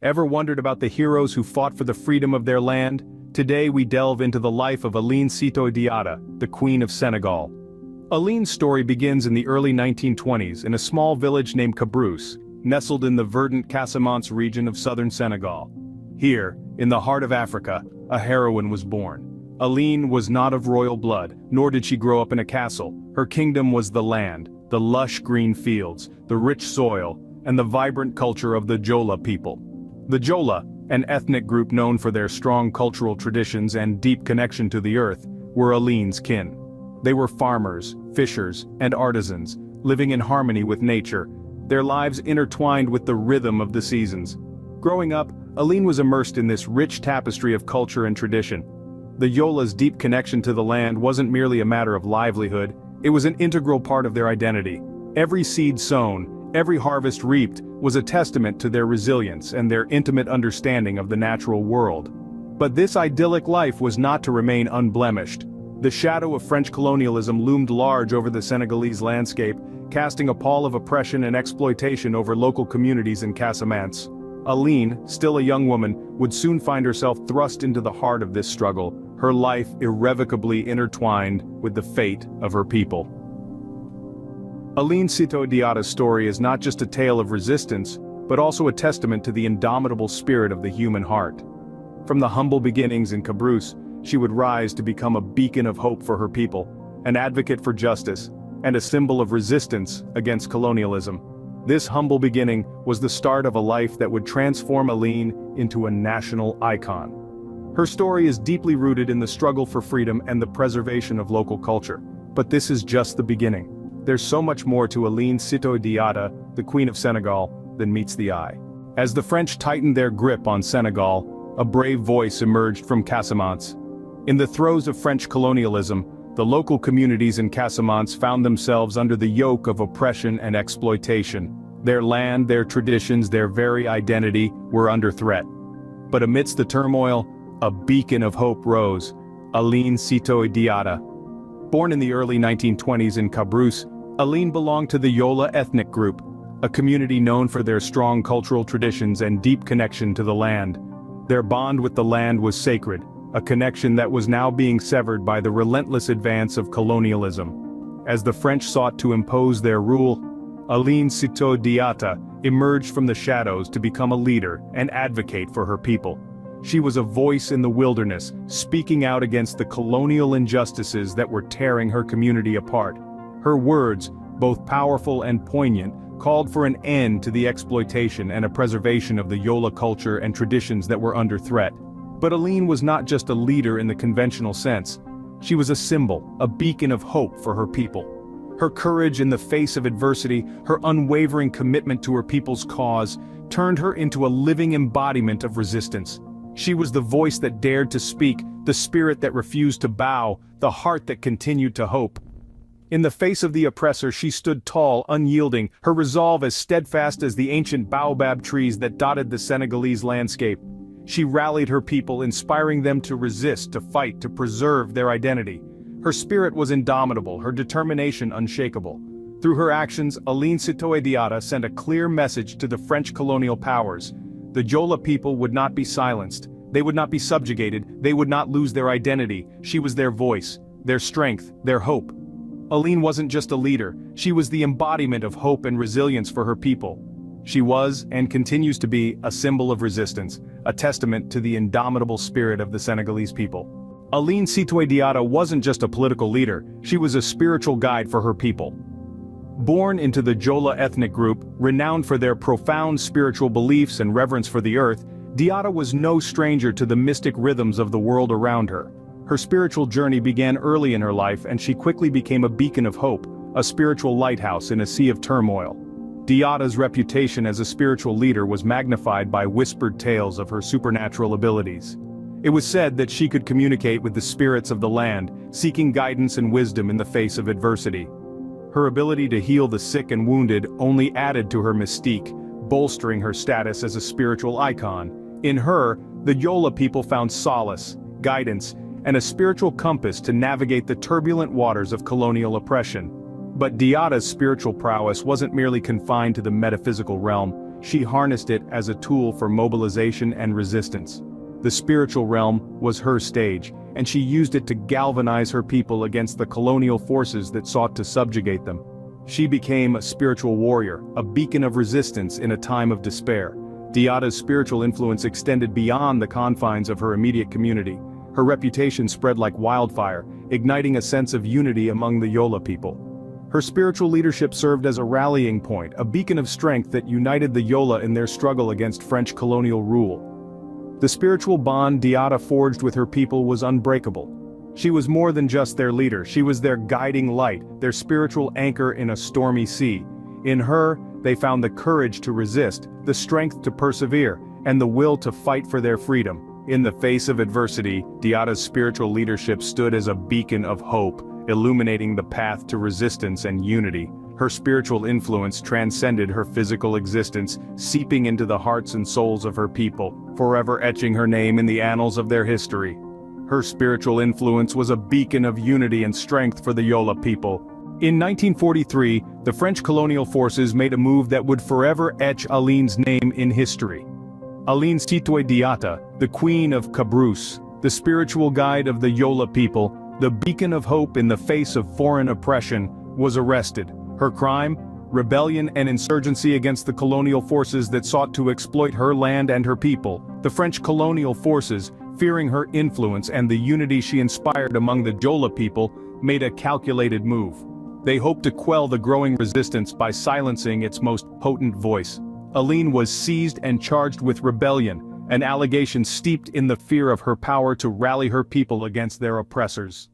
Ever wondered about the heroes who fought for the freedom of their land? Today we delve into the life of Aline Sitoé Diatta, the Queen of Senegal. Aline's story begins in the early 1920s in a small village named Cabrousse, nestled in the verdant Casamance region of southern Senegal. Here, in the heart of Africa, a heroine was born. Aline was not of royal blood, nor did she grow up in a castle. Her kingdom was the land, the lush green fields, the rich soil, and the vibrant culture of the Jola people. The Jola, an ethnic group known for their strong cultural traditions and deep connection to the earth, were Aline's kin. They were farmers, fishers, and artisans, living in harmony with nature, their lives intertwined with the rhythm of the seasons. Growing up, Aline was immersed in this rich tapestry of culture and tradition. The Yola's deep connection to the land wasn't merely a matter of livelihood, it was an integral part of their identity. Every seed sown, every harvest reaped, was a testament to their resilience and their intimate understanding of the natural world. But this idyllic life was not to remain unblemished. The shadow of French colonialism loomed large over the Senegalese landscape, casting a pall of oppression and exploitation over local communities in Casamance. Aline, still a young woman, would soon find herself thrust into the heart of this struggle, her life irrevocably intertwined with the fate of her people. Aline Sitoé Diatta's story is not just a tale of resistance, but also a testament to the indomitable spirit of the human heart. From the humble beginnings in Cabrousse, she would rise to become a beacon of hope for her people, an advocate for justice, and a symbol of resistance against colonialism. This humble beginning was the start of a life that would transform Aline into a national icon. Her story is deeply rooted in the struggle for freedom and the preservation of local culture. But this is just the beginning. There's so much more to Aline Sitoé Diatta, the Queen of Senegal, than meets the eye. As the French tightened their grip on Senegal, a brave voice emerged from Casamance. In the throes of French colonialism, the local communities in Casamance found themselves under the yoke of oppression and exploitation. Their land, their traditions, their very identity were under threat. But amidst the turmoil, a beacon of hope rose, Aline Sitoé Diatta. Born in the early 1920s in Cabrousse, Aline belonged to the Yola ethnic group, a community known for their strong cultural traditions and deep connection to the land. Their bond with the land was sacred, a connection that was now being severed by the relentless advance of colonialism. As the French sought to impose their rule, Aline Sitoé Diatta emerged from the shadows to become a leader and advocate for her people. She was a voice in the wilderness, speaking out against the colonial injustices that were tearing her community apart. Her words, both powerful and poignant, called for an end to the exploitation and a preservation of the Yola culture and traditions that were under threat. But Aline was not just a leader in the conventional sense. She was a symbol, a beacon of hope for her people. Her courage in the face of adversity, her unwavering commitment to her people's cause, turned her into a living embodiment of resistance. She was the voice that dared to speak, the spirit that refused to bow, the heart that continued to hope. In the face of the oppressor, she stood tall, unyielding, her resolve as steadfast as the ancient baobab trees that dotted the Senegalese landscape. She rallied her people, inspiring them to resist, to fight, to preserve their identity. Her spirit was indomitable, her determination unshakable. Through her actions, Aline Sitoé Diatta sent a clear message to the French colonial powers. The Jola people would not be silenced, they would not be subjugated, they would not lose their identity. She was their voice, their strength, their hope. Aline wasn't just a leader, she was the embodiment of hope and resilience for her people. She was, and continues to be, a symbol of resistance, a testament to the indomitable spirit of the Senegalese people. Aline Sitoé Diatta wasn't just a political leader, she was a spiritual guide for her people. Born into the Jola ethnic group, renowned for their profound spiritual beliefs and reverence for the earth, Diatta was no stranger to the mystic rhythms of the world around her. Her spiritual journey began early in her life and she quickly became a beacon of hope, a spiritual lighthouse in a sea of turmoil. Diatta's reputation as a spiritual leader was magnified by whispered tales of her supernatural abilities. It was said that she could communicate with the spirits of the land, seeking guidance and wisdom in the face of adversity. Her ability to heal the sick and wounded only added to her mystique, bolstering her status as a spiritual icon. In her, the Yola people found solace, guidance, and a spiritual compass to navigate the turbulent waters of colonial oppression. But Diatta's spiritual prowess wasn't merely confined to the metaphysical realm, she harnessed it as a tool for mobilization and resistance. The spiritual realm was her stage, and she used it to galvanize her people against the colonial forces that sought to subjugate them. She became a spiritual warrior, a beacon of resistance in a time of despair. Diatta's spiritual influence extended beyond the confines of her immediate community. Her reputation spread like wildfire, igniting a sense of unity among the Yola people. Her spiritual leadership served as a rallying point, a beacon of strength that united the Yola in their struggle against French colonial rule. The spiritual bond Diatta forged with her people was unbreakable. She was more than just their leader, she was their guiding light, their spiritual anchor in a stormy sea. In her, they found the courage to resist, the strength to persevere, and the will to fight for their freedom. In the face of adversity, Diatta's spiritual leadership stood as a beacon of hope, illuminating the path to resistance and unity. Her spiritual influence transcended her physical existence, seeping into the hearts and souls of her people, forever etching her name in the annals of their history. Her spiritual influence was a beacon of unity and strength for the Yola people. In 1943, the French colonial forces made a move that would forever etch Aline's name in history. Aline Sitoé Diatta, the Queen of Cabrousse, the spiritual guide of the Yola people, the beacon of hope in the face of foreign oppression, was arrested. Her crime? Rebellion and insurgency against the colonial forces that sought to exploit her land and her people. The French colonial forces, fearing her influence and the unity she inspired among the Yola people, made a calculated move. They hoped to quell the growing resistance by silencing its most potent voice. Aline was seized and charged with rebellion, an allegation steeped in the fear of her power to rally her people against their oppressors.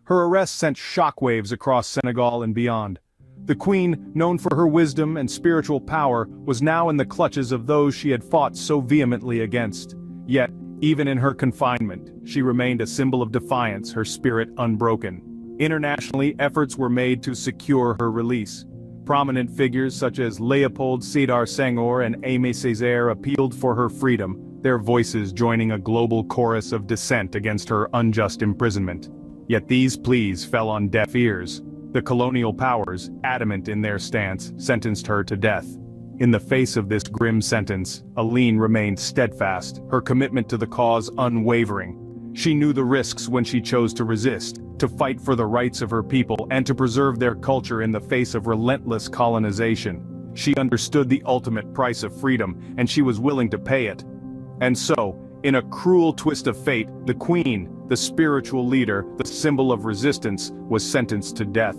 Her arrest sent shockwaves across Senegal and beyond. The queen, known for her wisdom and spiritual power, was now in the clutches of those she had fought so vehemently against. Yet, even in her confinement, she remained a symbol of defiance, her spirit unbroken. Internationally, efforts were made to secure her release. Prominent figures such as Léopold Sédar Senghor and Aimé Césaire appealed for her freedom, their voices joining a global chorus of dissent against her unjust imprisonment. Yet these pleas fell on deaf ears. The colonial powers, adamant in their stance, sentenced her to death. In the face of this grim sentence, Aline remained steadfast, her commitment to the cause unwavering. She knew the risks when she chose to resist, to fight for the rights of her people and to preserve their culture in the face of relentless colonization. She understood the ultimate price of freedom, and she was willing to pay it. And so, in a cruel twist of fate, the queen, the spiritual leader, the symbol of resistance, was sentenced to death.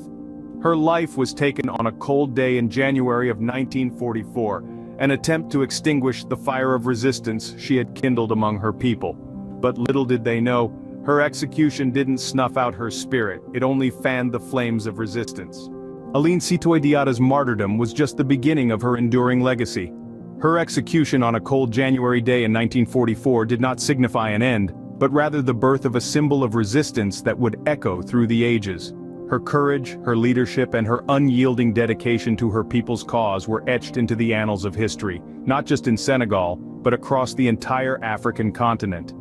Her life was taken on a cold day in January of 1944, an attempt to extinguish the fire of resistance she had kindled among her people. But little did they know, her execution didn't snuff out her spirit, it only fanned the flames of resistance. Aline Sitoé Diatta's martyrdom was just the beginning of her enduring legacy. Her execution on a cold January day in 1944 did not signify an end, but rather the birth of a symbol of resistance that would echo through the ages. Her courage, her leadership, and her unyielding dedication to her people's cause were etched into the annals of history, not just in Senegal, but across the entire African continent.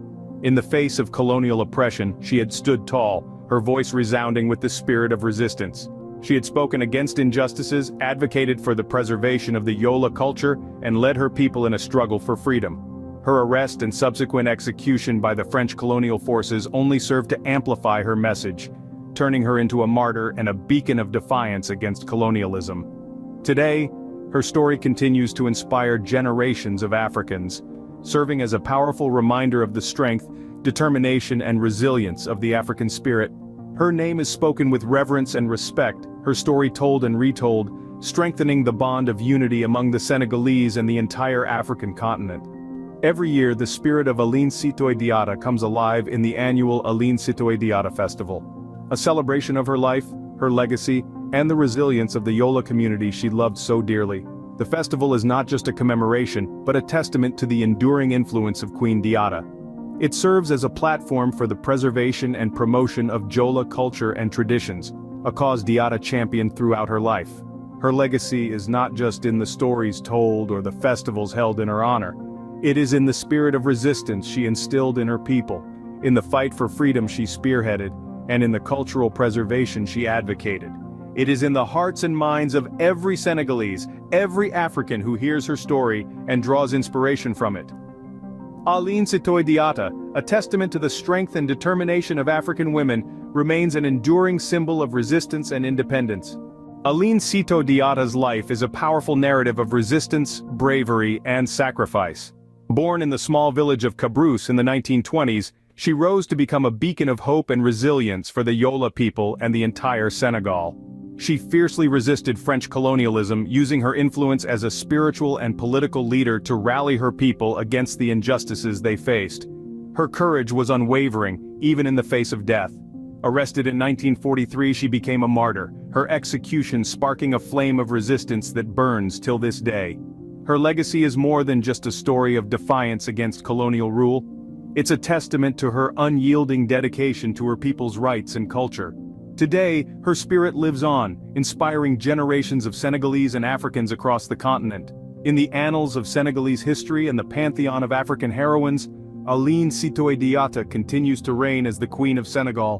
In the face of colonial oppression, she had stood tall, her voice resounding with the spirit of resistance. She had spoken against injustices, advocated for the preservation of the Yola culture, and led her people in a struggle for freedom. Her arrest and subsequent execution by the French colonial forces only served to amplify her message, turning her into a martyr and a beacon of defiance against colonialism. Today, her story continues to inspire generations of Africans, serving as a powerful reminder of the strength, determination, and resilience of the African spirit. Her name is spoken with reverence and respect, her story told and retold, strengthening the bond of unity among the Senegalese and the entire African continent. Every year, the spirit of Aline Sitoé Diatta comes alive in the annual Aline Sitoé Diatta Festival, a celebration of her life, her legacy, and the resilience of the Yola community she loved so dearly. The festival is not just a commemoration, but a testament to the enduring influence of Queen Diatta. It serves as a platform for the preservation and promotion of Jola culture and traditions, a cause Diatta championed throughout her life. Her legacy is not just in the stories told or the festivals held in her honor. It is in the spirit of resistance she instilled in her people, in the fight for freedom she spearheaded, and in the cultural preservation she advocated. It is in the hearts and minds of every Senegalese, every African who hears her story and draws inspiration from it. Aline Sitoé Diatta, a testament to the strength and determination of African women, remains an enduring symbol of resistance and independence. Aline Sitoé Diatta's life is a powerful narrative of resistance, bravery, and sacrifice. Born in the small village of Cabrousse in the 1920s, she rose to become a beacon of hope and resilience for the Yola people and the entire Senegal. She fiercely resisted French colonialism, using her influence as a spiritual and political leader to rally her people against the injustices they faced. Her courage was unwavering, even in the face of death. Arrested in 1943, she became a martyr, her execution sparking a flame of resistance that burns till this day. Her legacy is more than just a story of defiance against colonial rule. It's a testament to her unyielding dedication to her people's rights and culture. Today, her spirit lives on, inspiring generations of Senegalese and Africans across the continent. In the annals of Senegalese history and the pantheon of African heroines, Aline Sitoé Diatta continues to reign as the Queen of Senegal.